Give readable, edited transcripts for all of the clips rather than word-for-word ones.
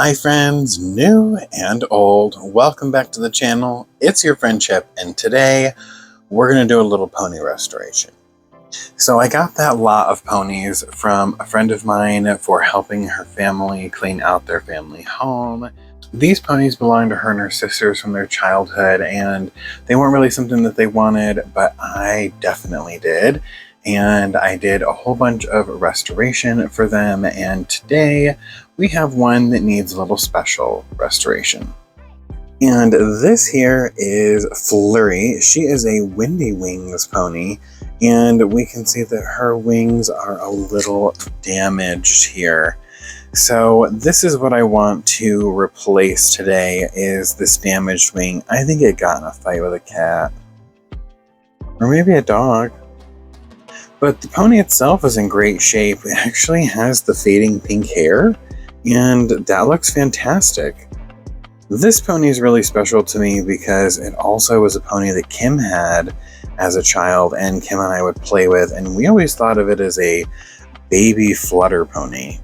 Hi friends, new and old, welcome back to the channel. It's your friend Chip, and today we're going to do a little pony restoration. So I got that lot of ponies from a friend of mine for helping her family clean out their family home. These ponies belong to her and her sisters from their childhood, and they weren't really something that they wanted, but I definitely did. And I did a whole bunch of restoration for them, and today we have one that needs a little special restoration. And this here is Flurry. She is a Windy Wings pony, and we can see that her wings are a little damaged here. So this is what I want to replace today, is this damaged wing. I think it got in a fight with a cat. Or maybe a dog. But the pony itself is in great shape. It actually has the fading pink hair, and that looks fantastic. This pony is really special to me because it also was a pony that Kim had as a child, and Kim and I would play with, and we always thought of it as a baby flutter pony.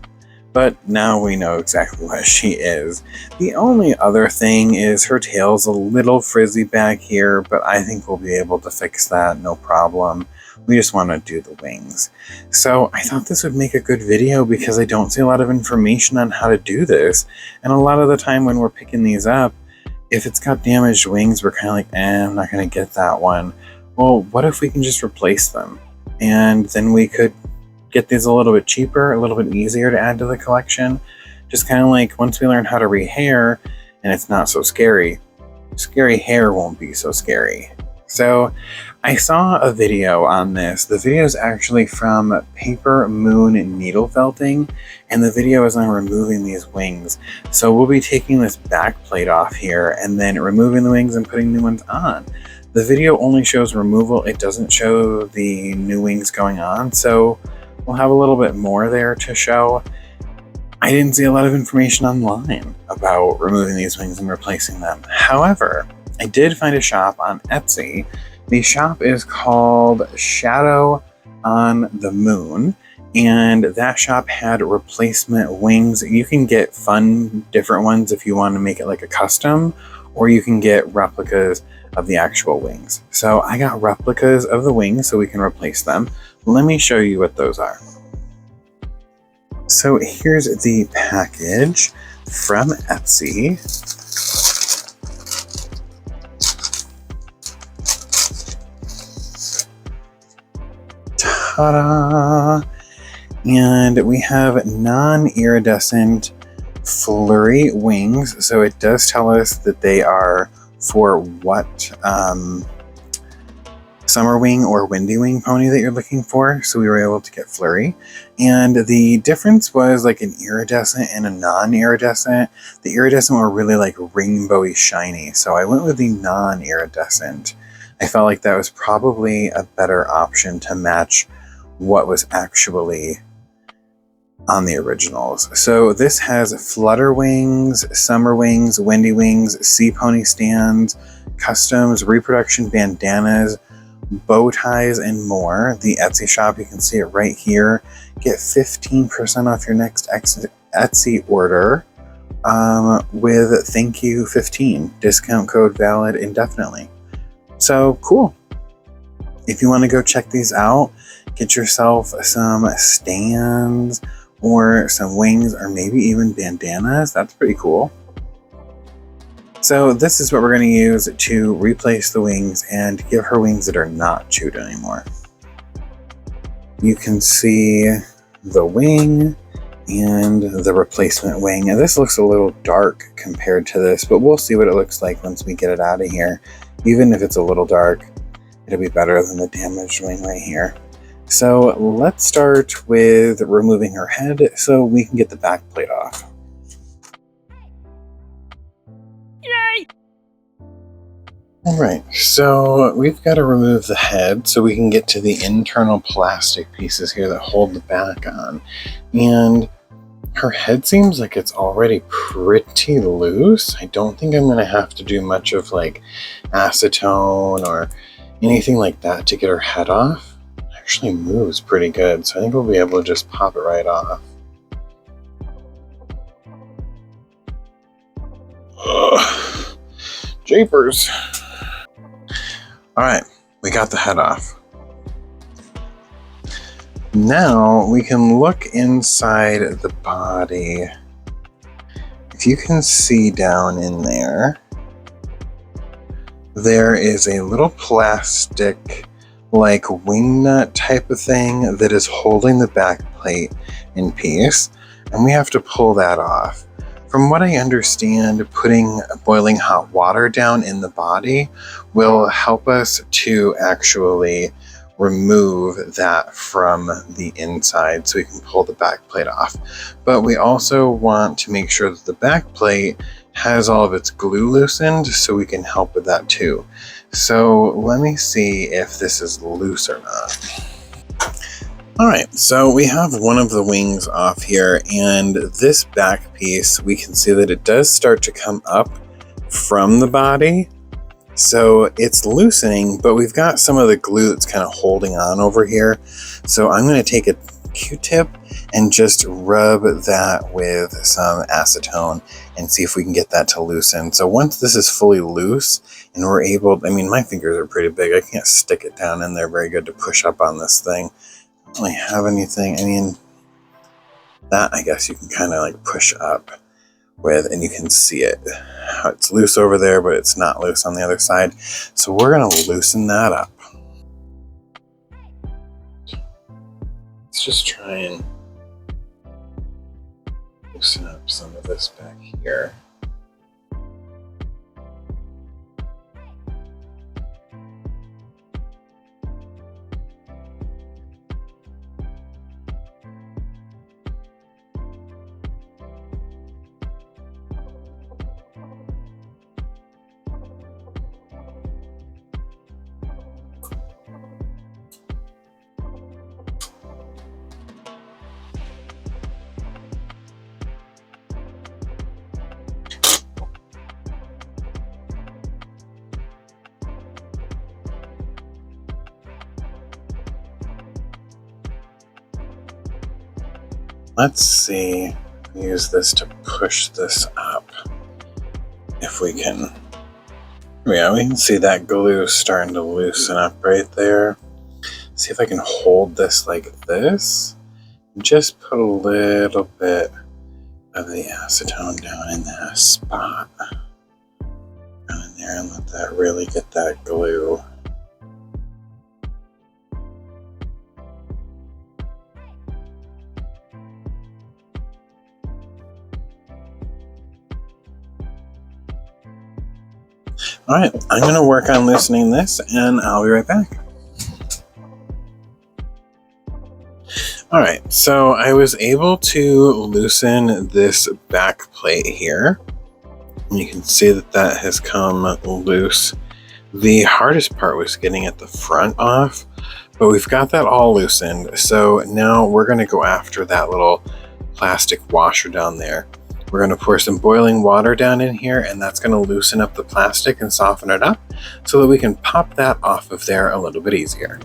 But now we know exactly what she is. The only other thing is her tail's a little frizzy back here, but I think we'll be able to fix that, no problem. We just want to do the wings. So I thought this would make a good video because I don't see a lot of information on how to do this. And a lot of the time when we're picking these up, if it's got damaged wings, we're kind of like, I'm not going to get that one. Well, what if we can just replace them? And then we could get these a little bit cheaper, a little bit easier to add to the collection. Just kind of like once we learn how to rehair and it's not so scary, scary hair won't be so scary. So I saw a video on this. The video is actually from Paper Moon Needle Felting, and the video is on removing these wings. So we'll be taking this back plate off here and then removing the wings and putting new ones on. The video only shows removal. It doesn't show the new wings going on. So we'll have a little bit more there to show. I didn't see a lot of information online about removing these wings and replacing them. However, I did find a shop on Etsy. The shop is called Shadow on the Moon, and that shop had replacement wings. You can get fun, different ones if you want to make it like a custom, or you can get replicas of the actual wings. So I got replicas of the wings so we can replace them. Let me show you what those are. So here's the package from Etsy. Ta-da! And we have non-iridescent Flurry wings. So it does tell us that they are for what summer wing or windy wing pony that you're looking for. So we were able to get Flurry. And the difference was like an iridescent and a non-iridescent. The iridescent were really like rainbowy shiny. So I went with the non-iridescent. I felt like that was probably a better option to match what was actually on the originals. So this has flutter wings, summer wings, windy wings, sea pony stands, customs, reproduction bandanas, bow ties, and more. The Etsy shop, you can see it right here. Get 15% off your next Etsy order with thank you 15. Discount code valid indefinitely. So cool. If you want to go check these out, get yourself some stands or some wings or maybe even bandanas. That's pretty cool. So this is what we're going to use to replace the wings and give her wings that are not chewed anymore. You can see the wing and the replacement wing. And this looks a little dark compared to this, but we'll see what it looks like once we get it out of here. Even if it's a little dark, it'll be better than the damaged wing right here. So let's start with removing her head so we can get the back plate off. Yay! Alright, so we've got to remove the head so we can get to the internal plastic pieces here that hold the back on. And her head seems like it's already pretty loose. I don't think I'm going to have to do much of like acetone or anything like that to get her head off. It actually moves pretty good, so I think we'll be able to just pop it right off. Ugh. Japers. Alright, we got the head off. Now we can look inside the body. If you can see down in there, there is a little plastic like wingnut type of thing that is holding the back plate in place, and we have to pull that off. From what I understand, putting boiling hot water down in the body will help us to actually remove that from the inside so we can pull the back plate off. But we also want to make sure that the back plate has all of its glue loosened so we can help with that too. So let me see if this is loose or not. Alright, so we have one of the wings off here, and this back piece, we can see that it does start to come up from the body. So it's loosening, but we've got some of the glue that's kind of holding on over here. So I'm going to take a Q-tip and just rub that with some acetone and see if we can get that to loosen. So once this is fully loose and we're able, I mean, my fingers are pretty big. I can't stick it down in there very good to push up on this thing. I don't really have anything. I mean, that I guess you can kind of like push up with, and you can see it. It's loose over there, but it's not loose on the other side. So we're going to loosen that up. Let's just try and loosen up some of this back here. Let's see, use this to push this up. If we can, yeah, we can see that glue starting to loosen up right there. See if I can hold this like this. Just put a little bit of the acetone down in that spot. Down in there and let that really get that glue. Alright, I'm going to work on loosening this and I'll be right back. Alright, so I was able to loosen this back plate here. You can see that that has come loose. The hardest part was getting at the front off, but we've got that all loosened. So now we're going to go after that little plastic washer down there. We're going to pour some boiling water down in here, and that's going to loosen up the plastic and soften it up so that we can pop that off of there a little bit easier.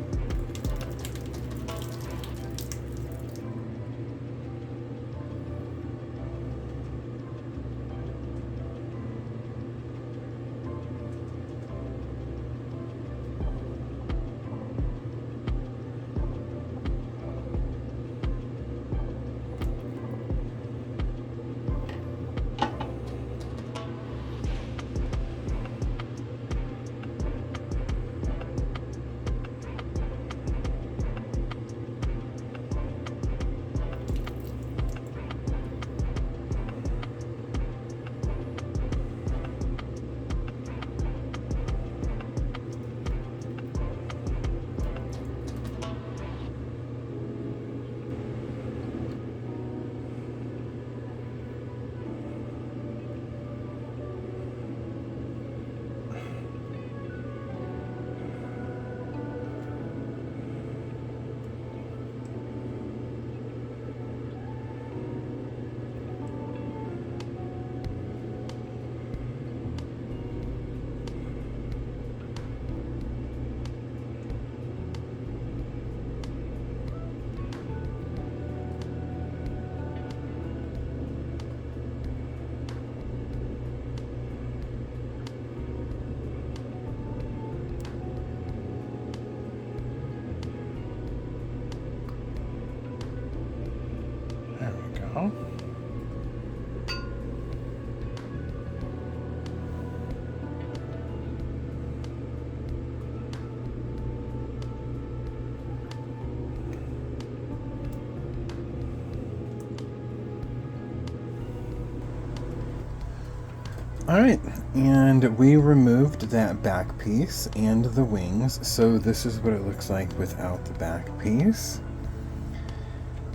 All right, and we removed that back piece and the wings, so this is what it looks like without the back piece.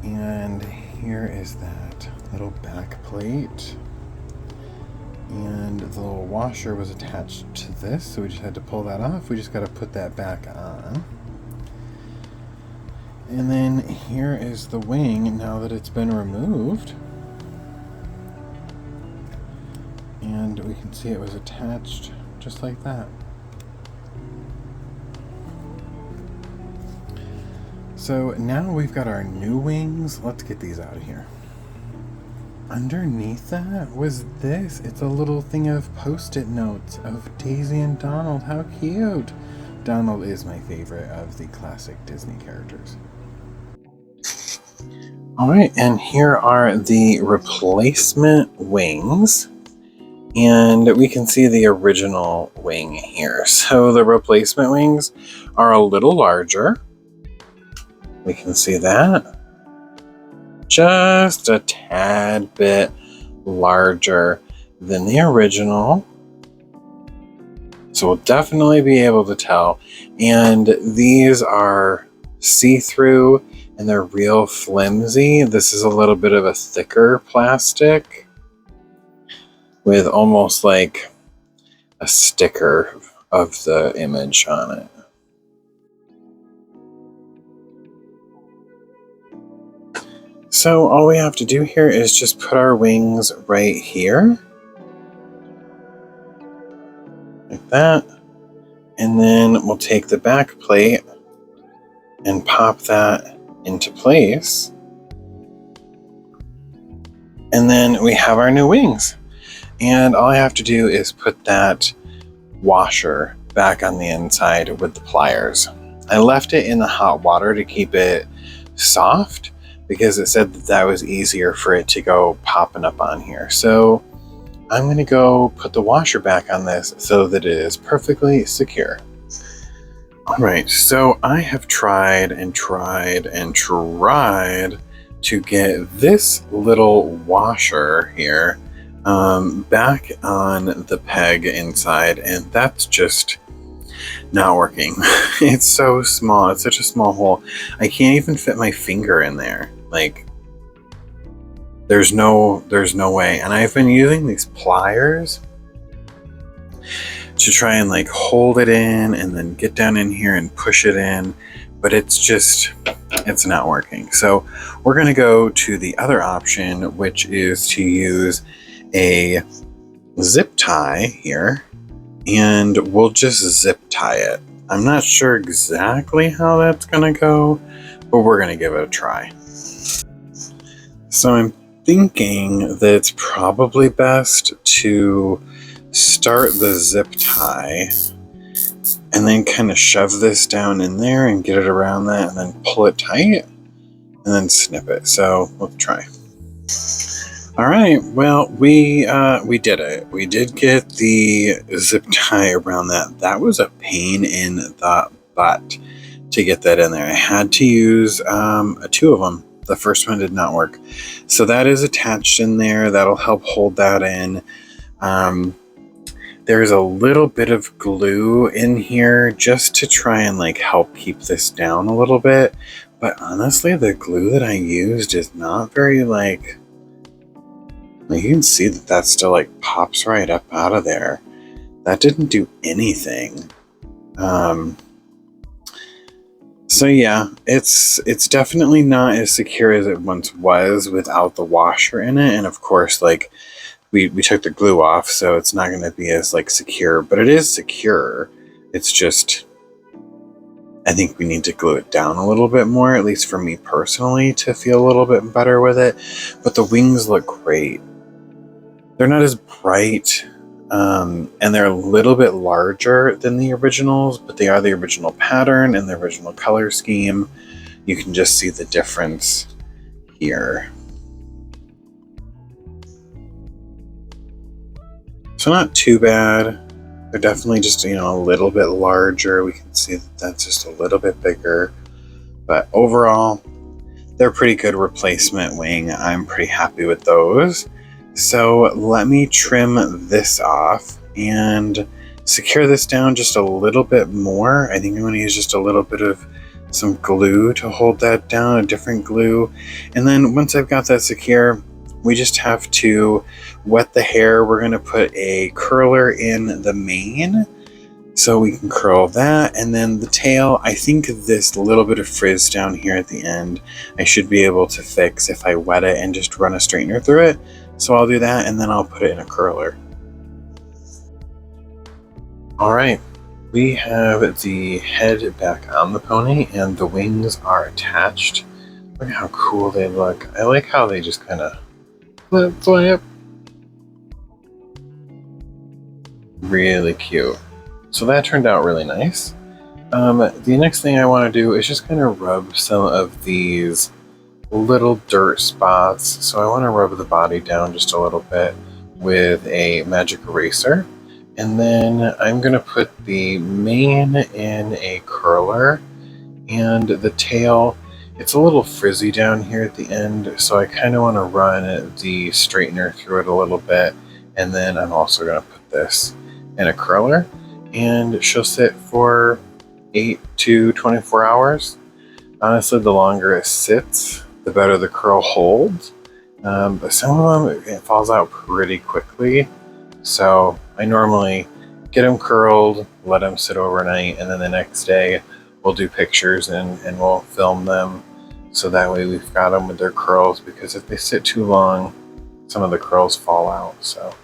And here is that little back plate. And the little washer was attached to this, so we just had to pull that off. We just got to put that back on. And then here is the wing now that it's been removed. And we can see it was attached just like that. So now we've got our new wings. Let's get these out of here. Underneath that was this. It's a little thing of Post-it notes of Daisy and Donald. How cute. Donald is my favorite of the classic Disney characters. All right, and here are the replacement wings. And we can see the original wing here. So the replacement wings are a little larger. We can see that. Just a tad bit larger than the original. So we'll definitely be able to tell. And these are see-through and they're real flimsy. This is a little bit of a thicker plastic with almost like a sticker of the image on it. So all we have to do here is just put our wings right here. Like that. And then we'll take the back plate and pop that into place. And then we have our new wings. And all I have to do is put that washer back on the inside with the pliers. I left it in the hot water to keep it soft because it said that that was easier for it to go popping up on here. So I'm going to go put the washer back on this so that it is perfectly secure. All right, so I have tried and tried and tried to get this little washer here back on the peg inside, and that's just not working. It's so small. It's such a small hole. I can't even fit my finger in there. Like, there's no way. And I've been using these pliers to try and like hold it in and then get down in here and push it in, but it's not working. So we're going to go to the other option, which is to use a zip tie here, and we'll just zip tie it. I'm not sure exactly how that's going to go, but we're going to give it a try. So I'm thinking that it's probably best to start the zip tie and then kind of shove this down in there and get it around that and then pull it tight and then snip it. So let's try. All right, well, we did it. We did get the zip tie around that. That was a pain in the butt to get that in there. I had to use two of them. The first one did not work. So that is attached in there. That'll help hold that in. There's a little bit of glue in here just to try and like help keep this down a little bit. But honestly, the glue that I used is not very like you can see that that still like pops right up out of there. That didn't do anything. So yeah, it's definitely not as secure as it once was without the washer in it. And of course, like we took the glue off, so it's not going to be as like secure, but it is secure. It's just, I think we need to glue it down a little bit more, at least for me personally, to feel a little bit better with it. But the wings look great. They're not as bright, and they're a little bit larger than the originals, but they are the original pattern and the original color scheme. You can just see the difference here. So not too bad. They're definitely just, a little bit larger. We can see that that's just a little bit bigger. But overall, they're pretty good replacement wing. I'm pretty happy with those. So let me trim this off and secure this down just a little bit more. I think I'm going to use just a little bit of some glue to hold that down, a different glue. And then once I've got that secure, we just have to wet the hair. We're going to put a curler in the mane so we can curl that. And then the tail, I think this little bit of frizz down here at the end, I should be able to fix if I wet it and just run a straightener through it. So I'll do that and then I'll put it in a curler. All right, we have the head back on the pony and the wings are attached. Look at how cool they look. I like how they just kind of flip. Really cute. So that turned out really nice. The next thing I want to do is just kind of rub some of these little dirt spots. So I want to rub the body down just a little bit with a magic eraser. And then I'm going to put the mane in a curler and the tail. It's a little frizzy down here at the end, so I kind of want to run the straightener through it a little bit. And then I'm also going to put this in a curler and she'll sit for 8 to 24 hours. Honestly, the longer it sits, the better the curl holds. But some of them, it falls out pretty quickly. So I normally get them curled, let them sit overnight, and then the next day we'll do pictures and we'll film them. So that way we've got them with their curls, because if they sit too long, some of the curls fall out. So,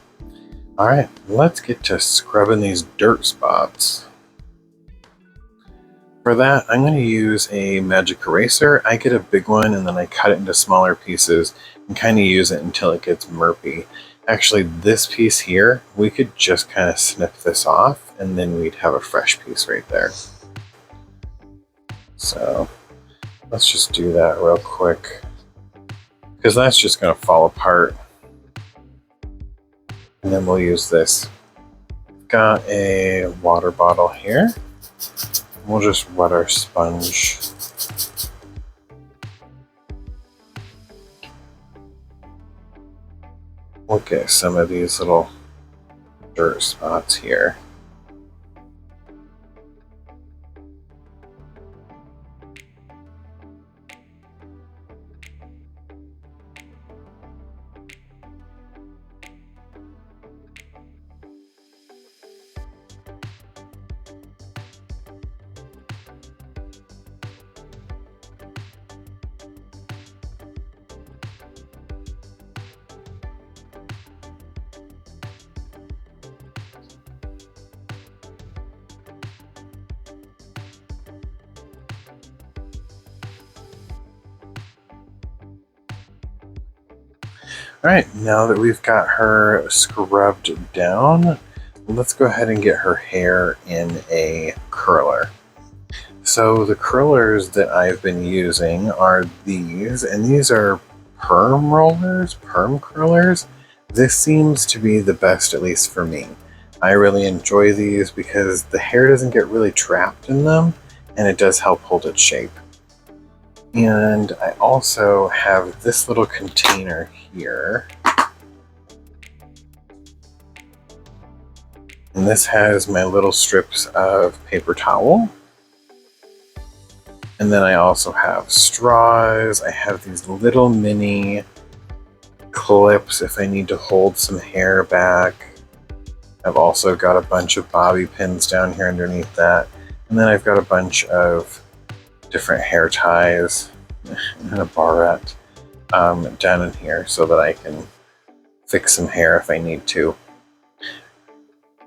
all right, let's get to scrubbing these dirt spots. For that, I'm going to use a magic eraser. I get a big one and then I cut it into smaller pieces and kind of use it until it gets murky. Actually, this piece here, we could just kind of snip this off and then we'd have a fresh piece right there. So let's just do that real quick, because that's just going to fall apart. And then we'll use this. Got a water bottle here. We'll just wet our sponge. We'll get some of these little dirt spots here. All right, now that we've got her scrubbed down, let's go ahead and get her hair in a curler. So the curlers that I've been using are these, and these are perm curlers. This seems to be the best, at least for me. I really enjoy these because the hair doesn't get really trapped in them, and it does help hold its shape. And I also have this little container here. And this has my little strips of paper towel. And then I also have straws. I have these little mini clips if I need to hold some hair back. I've also got a bunch of bobby pins down here underneath that. And then I've got a bunch of different hair ties and a barrette down in here so that I can fix some hair if I need to.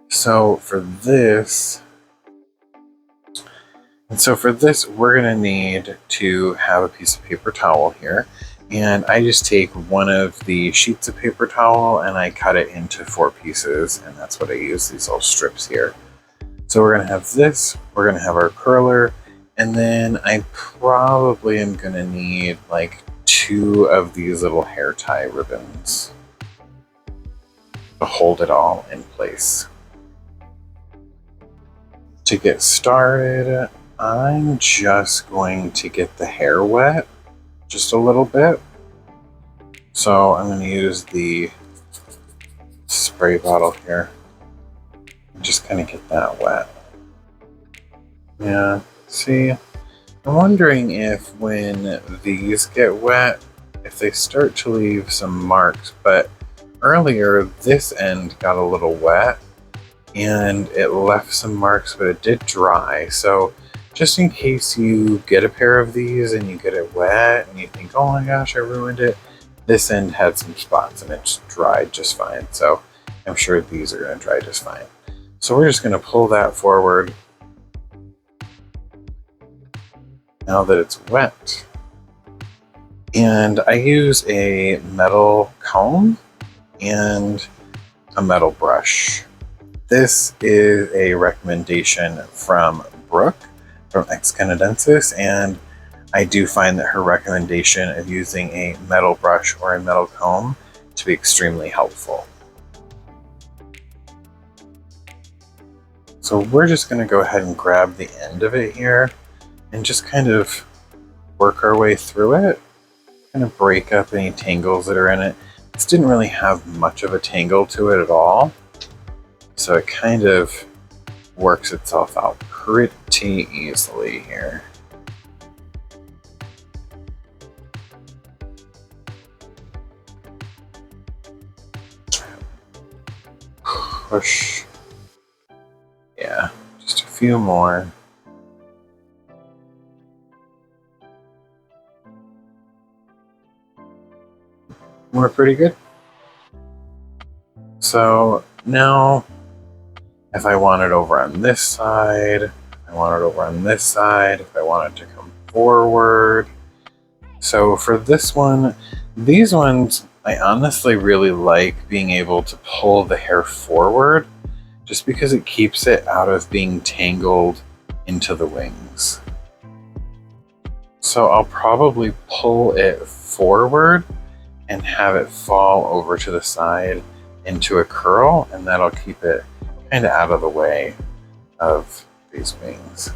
So for this, we're going to need to have a piece of paper towel here. And I just take one of the sheets of paper towel and I cut it into 4 pieces. And that's what I use, these little strips here. So we're going to have this, we're going to have our curler, and then I probably am going to need like 2 of these little hair tie ribbons to hold it all in place. To get started, I'm just going to get the hair wet just a little bit. So I'm going to use the spray bottle here. Just kind of get that wet. Yeah, see, I'm wondering if when these get wet, if they start to leave some marks, but earlier this end got a little wet and it left some marks, but it did dry. So just in case you get a pair of these and you get it wet and you think, oh my gosh, I ruined it, this end had some spots and it's dried just fine. So I'm sure these are going to dry just fine. So we're just going to pull that forward now that it's wet. And I use a metal comb and a metal brush. This is a recommendation from Brooke from X Canadensis, and I do find that her recommendation of using a metal brush or a metal comb to be extremely helpful. So we're just going to go ahead and grab the end of it here and just kind of work our way through it, kind of break up any tangles that are in it. This didn't really have much of a tangle to it at all, so it kind of works itself out pretty easily here. Push. Yeah, just a few more. We're pretty good. So now, if I want it over on this side, if I want it over on this side, if I want it to come forward. So for this one, these ones, I honestly really like being able to pull the hair forward just because it keeps it out of being tangled into the wings. So I'll probably pull it forward and have it fall over to the side into a curl, and that'll keep it kind of out of the way of these wings.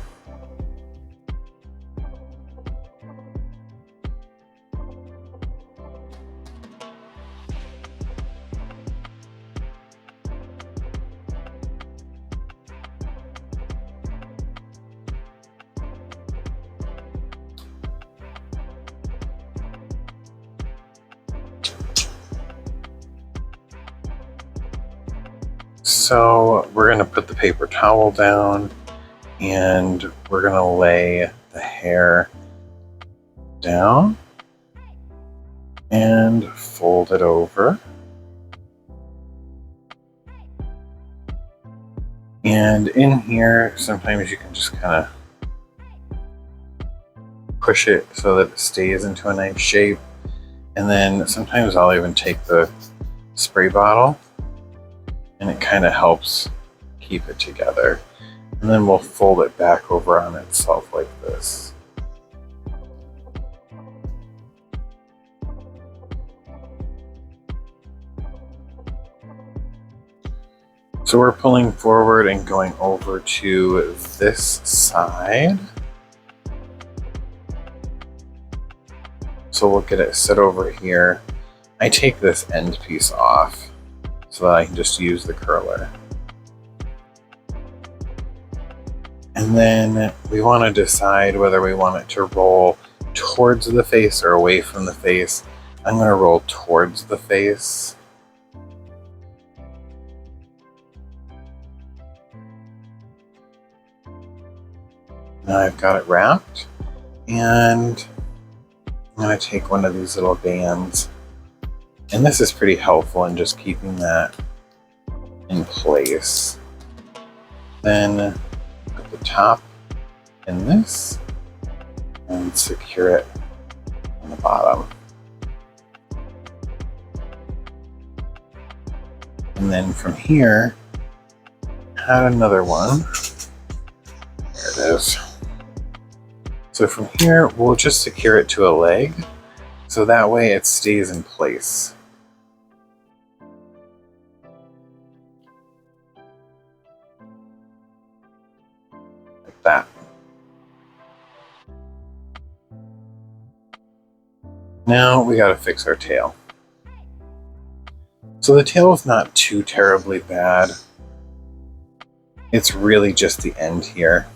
So we're going to put the paper towel down and we're going to lay the hair down and fold it over. And in here, sometimes you can just kind of push it so that it stays into a nice shape. And then sometimes I'll even take the spray bottle and it kind of helps keep it together. And then we'll fold it back over on itself like this. So we're pulling forward and going over to this side. So we'll get it set over here. I take this end piece off so that I can just use the curler. And then we want to decide whether we want it to roll towards the face or away from the face. I'm going to roll towards the face. Now I've got it wrapped, and I'm going to take one of these little bands. And this is pretty helpful in just keeping that in place. Then put the top in this and secure it on the bottom. And then from here, add another one. There it is. So from here, we'll just secure it to a leg, so that way it stays in place. Like that. Now we gotta fix our tail. So the tail is not too terribly bad. It's really just the end here.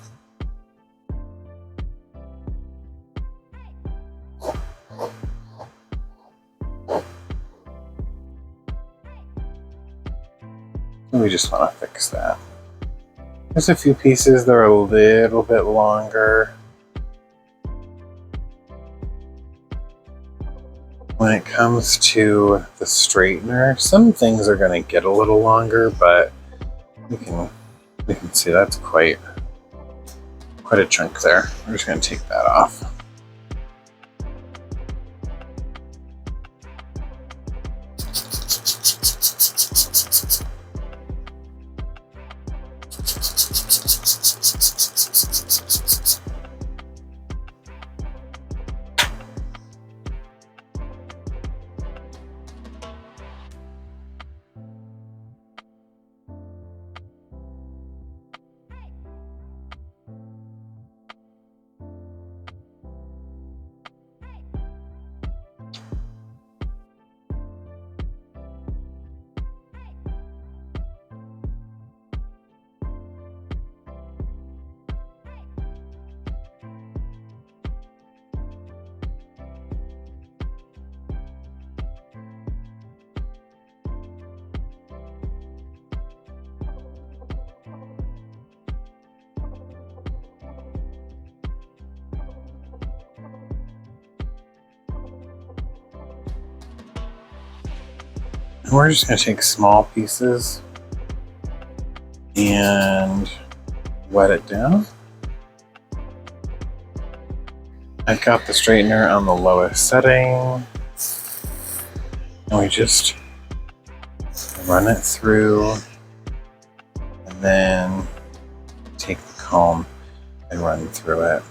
We just want to fix that. There's a few pieces that are a little bit longer. When it comes to the straightener, some things are going to get a little longer, but we can see that's quite a chunk there. We're just going to take that off. And we're just going to take small pieces and wet it down. I've got the straightener on the lowest setting, and we just run it through, and then take the comb and run through it.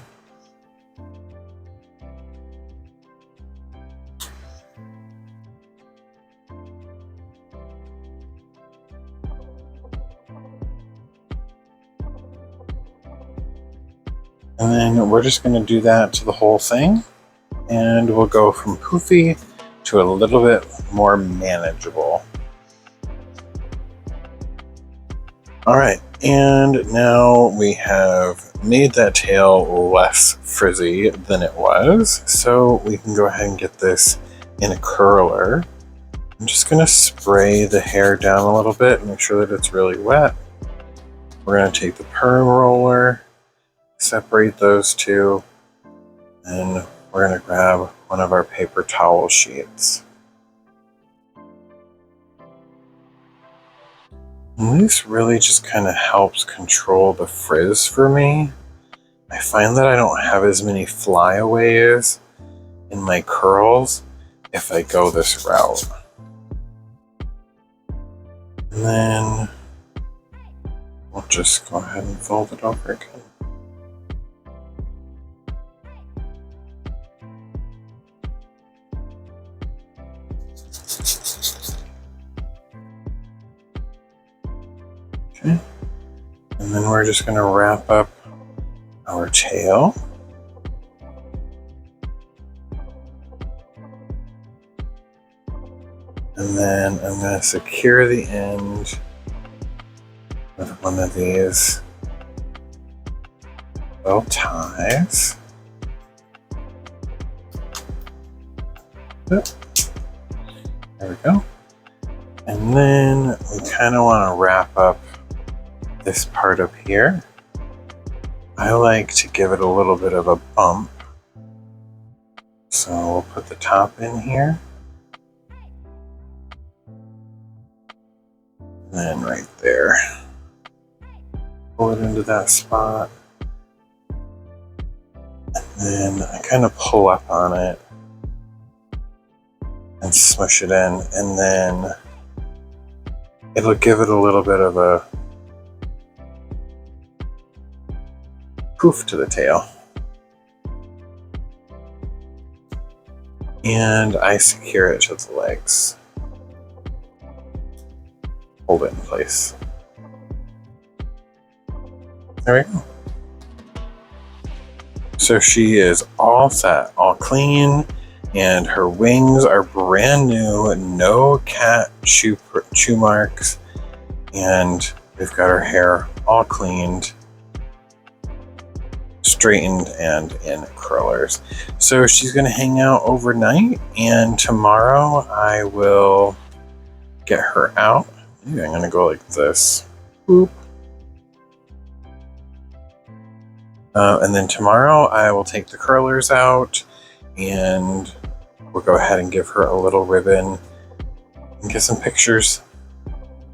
And then we're just going to do that to the whole thing, and we'll go from poofy to a little bit more manageable. All right, and now we have made that tail less frizzy than it was, so we can go ahead and get this in a curler. I'm just going to spray the hair down a little bit and make sure that it's really wet. We're going to take the perm roller, separate those two, and we're going to grab one of our paper towel sheets. And this really just kind of helps control the frizz for me. I find that I don't have as many flyaways in my curls if I go this route. And then we'll just go ahead and fold it over again. Okay, and then we're just going to wrap up our tail. And then I'm going to secure the end with one of these bow ties. There we go. And then we kind of want to wrap up this part up here. I like to give it a little bit of a bump. So we'll put the top in here. And then right there. Pull it into that spot. And then I kind of pull up on it and smush it in, and then it'll give it a little bit of a poof to the tail. And I secure it to the legs. Hold it in place. There we go. So she is all set, all clean, And her wings are brand new, no cat chew marks, and we've got her hair all cleaned, straightened, and in curlers. So she's gonna hang out overnight, and tomorrow I will get her out. Maybe I'm gonna go like this. Boop. And then tomorrow I will take the curlers out and we'll go ahead and give her a little ribbon and get some pictures.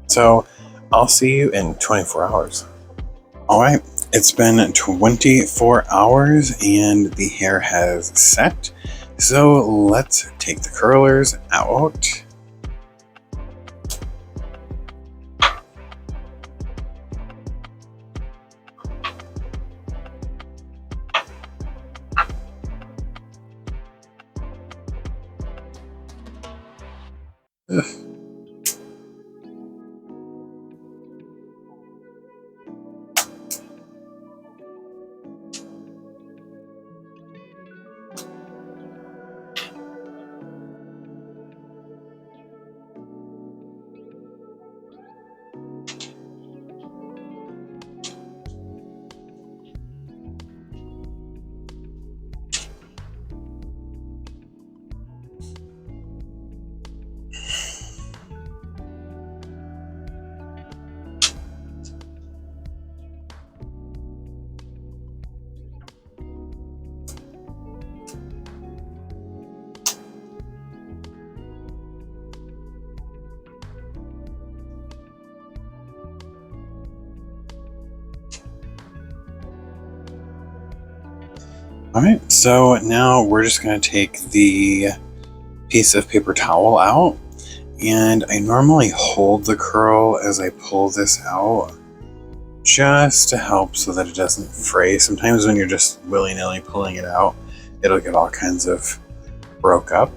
So I'll see you in 24 hours. All right, it's been 24 hours and the hair has set. So let's take the curlers out. Ugh. All right, so now we're just going to take the piece of paper towel out, and I normally hold the curl as I pull this out just to help so that it doesn't fray. Sometimes when you're just willy-nilly pulling it out, it'll get all kinds of broke up.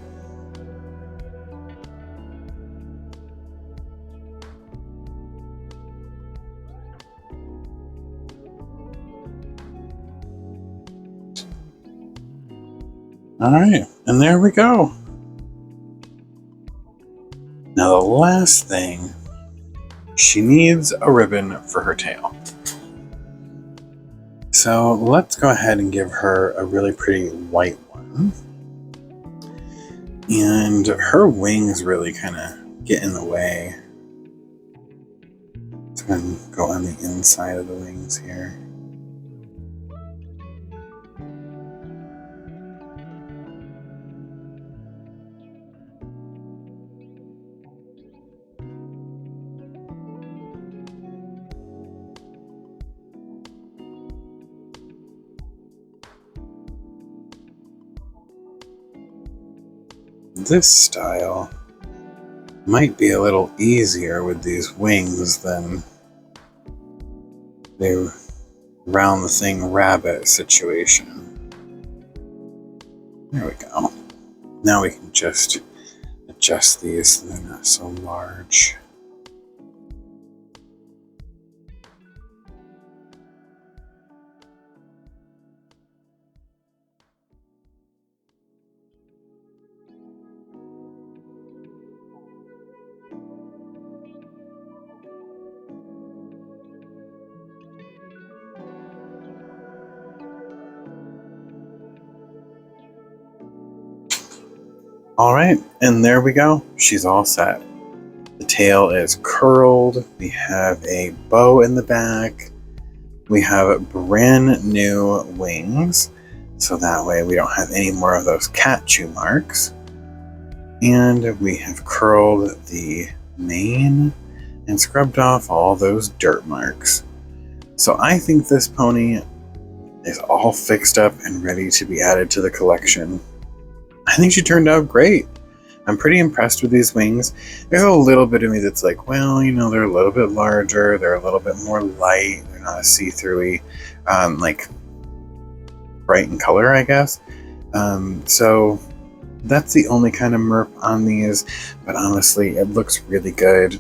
All right, and there we go. Now the last thing, she needs a ribbon for her tail. So let's go ahead and give her a really pretty white one. And her wings really kind of get in the way. It's going to go on the inside of the wings here. This style might be a little easier with these wings than the round the thing rabbit situation. There we go. Now we can just adjust these so they're not so large. All right, and there we go. She's all set. The tail is curled. We have a bow in the back. We have brand new wings, so that way we don't have any more of those cat chew marks. And we have curled the mane and scrubbed off all those dirt marks. So I think this pony is all fixed up and ready to be added to the collection. I think she turned out great. I'm pretty impressed with these wings. There's a little bit of me that's like, well, you know, they're a little bit larger, they're a little bit more light, they're not as see-through-y, like bright in color, I guess. So that's the only kind of merp on these, but honestly, it looks really good.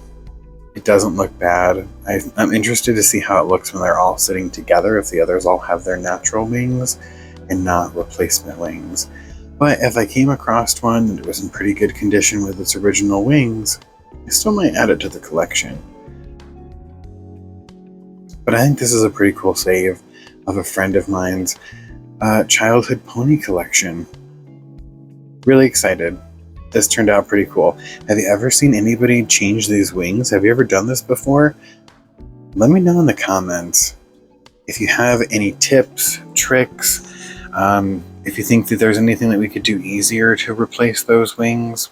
It doesn't look bad. I'm interested to see how it looks when they're all sitting together, if the others all have their natural wings and not replacement wings. But if I came across one that was in pretty good condition with its original wings, I still might add it to the collection. But I think this is a pretty cool save of a friend of mine's childhood pony collection. Really excited. This turned out pretty cool. Have you ever seen anybody change these wings? Have you ever done this before? Let me know in the comments if you have any tips, tricks, if you think that there's anything that we could do easier to replace those wings.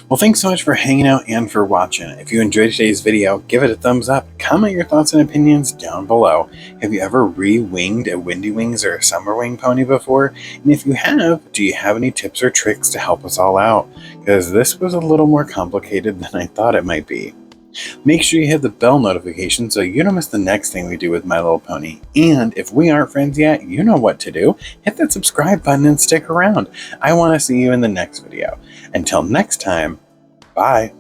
Well, thanks so much for hanging out and for watching. If you enjoyed today's video, give it a thumbs up. Comment your thoughts and opinions down below. Have you ever re-winged a Windy Wings or a Summer Wing pony before? And if you have, do you have any tips or tricks to help us all out? Because this was a little more complicated than I thought it might be. Make sure you hit the bell notification so you don't miss the next thing we do with My Little Pony. And if we aren't friends yet, you know what to do. Hit that subscribe button and stick around. I want to see you in the next video. Until next time, bye.